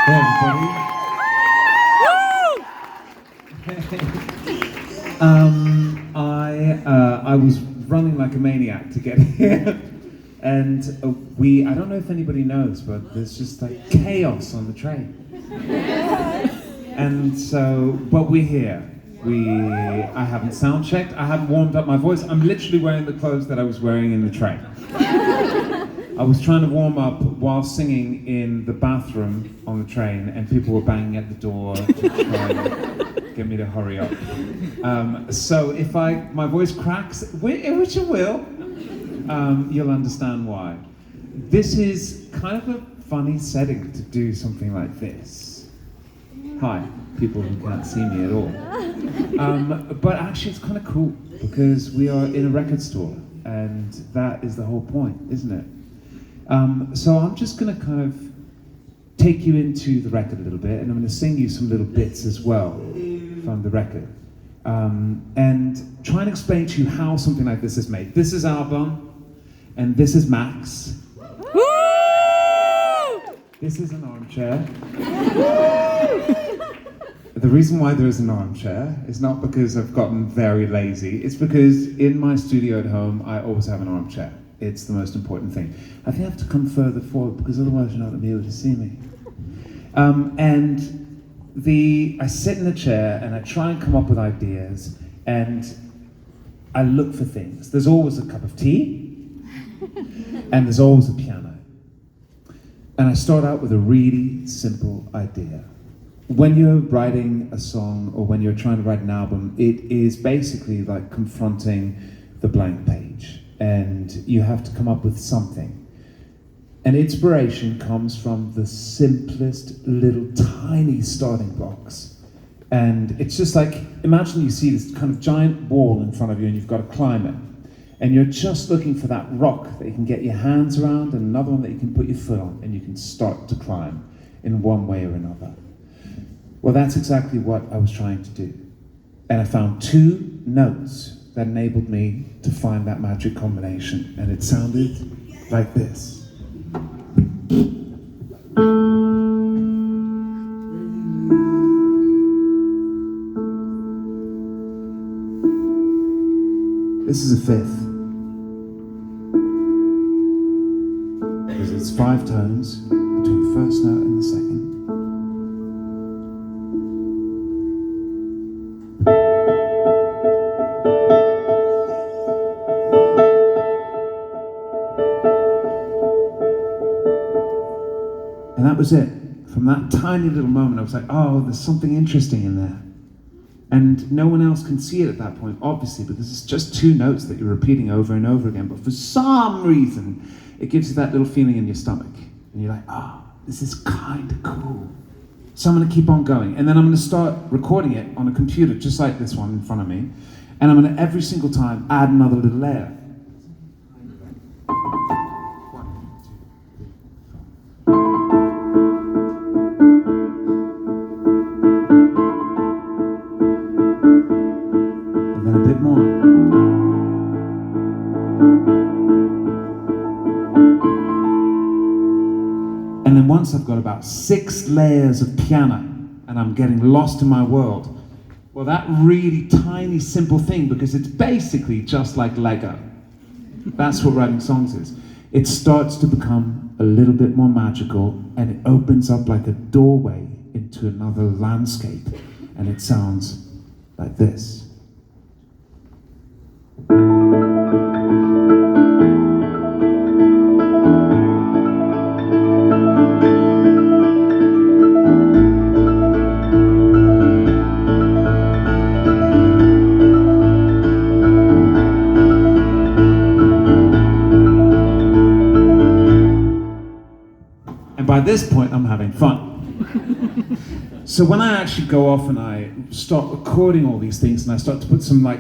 Hey everybody. I was running like a maniac to get here, and I don't know if anybody knows, but there's just like chaos on the train. And so, but we're here. I haven't sound checked, I haven't warmed up my voice. I'm literally wearing the clothes that I was wearing in the train. I was trying to warm up while singing in the bathroom on the train, and people were banging at the door to try and get me to hurry up. So if my voice cracks, which it will, you'll understand why. This is kind of a funny setting to do something like this. Hi, people who can't see me at all. But actually it's kind of cool, because we are in a record store, and that is the whole point, isn't it? So I'm just going to kind of take you into the record a little bit, and I'm going to sing you some little bits as well from the record, and try and explain to you how something like this is made. This is Album, and this is Max. This is an armchair. The reason why there is an armchair is not because I've gotten very lazy, it's because in my studio at home I always have an armchair. It's the most important thing. I think I have to come further forward, because otherwise you're not going to be able to see me. I sit in the chair and I try and come up with ideas, and I look for things. There's always a cup of tea, and there's always a piano. And I start out with a really simple idea. When you're writing a song, or when you're trying to write an album, it is basically like confronting the blank page. And you have to come up with something. And inspiration comes from the simplest little tiny starting blocks. And it's just like, imagine you see this kind of giant wall in front of you and you've got to climb it. And you're just looking for that rock that you can get your hands around, and another one that you can put your foot on, and you can start to climb in one way or another. Well, that's exactly what I was trying to do. And I found two notes that enabled me to find that magic combination, and it sounded like this. This is a fifth, because it's 5 tones between the first note and the second. And that was it. From that tiny little moment, I was like, oh, there's something interesting in there. And no one else can see it at that point, obviously, because it's just 2 notes that you're repeating over and over again. But for some reason, it gives you that little feeling in your stomach. And you're like, oh, this is kind of cool. So I'm going to keep on going. And then I'm going to start recording it on a computer, just like this one in front of me. And I'm going to, every single time, add another little layer. And then once I've got about 6 layers of piano and I'm getting lost in my world, well, that really tiny, simple thing, because it's basically just like Lego. That's what writing songs is. It starts to become a little bit more magical, and it opens up like a doorway into another landscape, and it sounds like this. And by this point, I'm having fun. So when I actually go off and I start recording all these things, and I start to put some like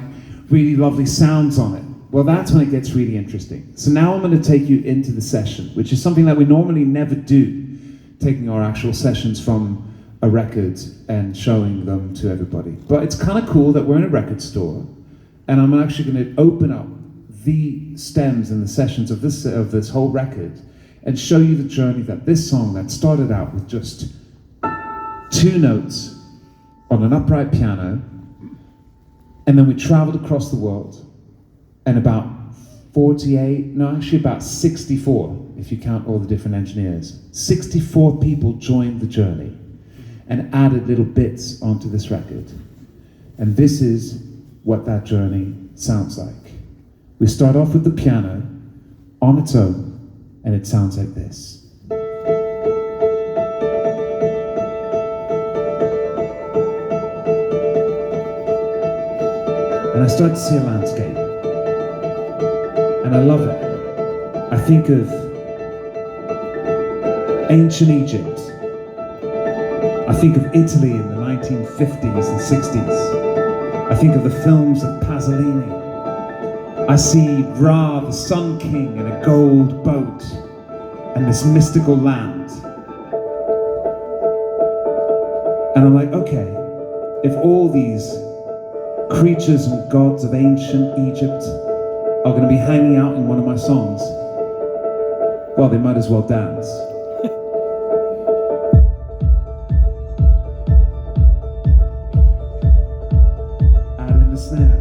really lovely sounds on it, well, that's when it gets really interesting. So now I'm going to take you into the session, which is something that we normally never do, taking our actual sessions from a record and showing them to everybody. But it's kind of cool that we're in a record store, and I'm actually going to open up the stems and the sessions of this whole record, and show you the journey that this song that started out with just 2 notes on an upright piano, and then we traveled across the world, and about 64, if you count all the different engineers. 64 people joined the journey and added little bits onto this record. And this is what that journey sounds like. We start off with the piano on its own, and it sounds like this. And I start to see a landscape, and I love it. I think of ancient Egypt. I think of Italy in the 1950s and 60s. I think of the films of Pasolini. I see Ra, the Sun King, in a gold boat and this mystical land. And I'm like, okay, if all these creatures and gods of ancient Egypt are going to be hanging out in one of my songs, well, they might as well dance. Add in the snare.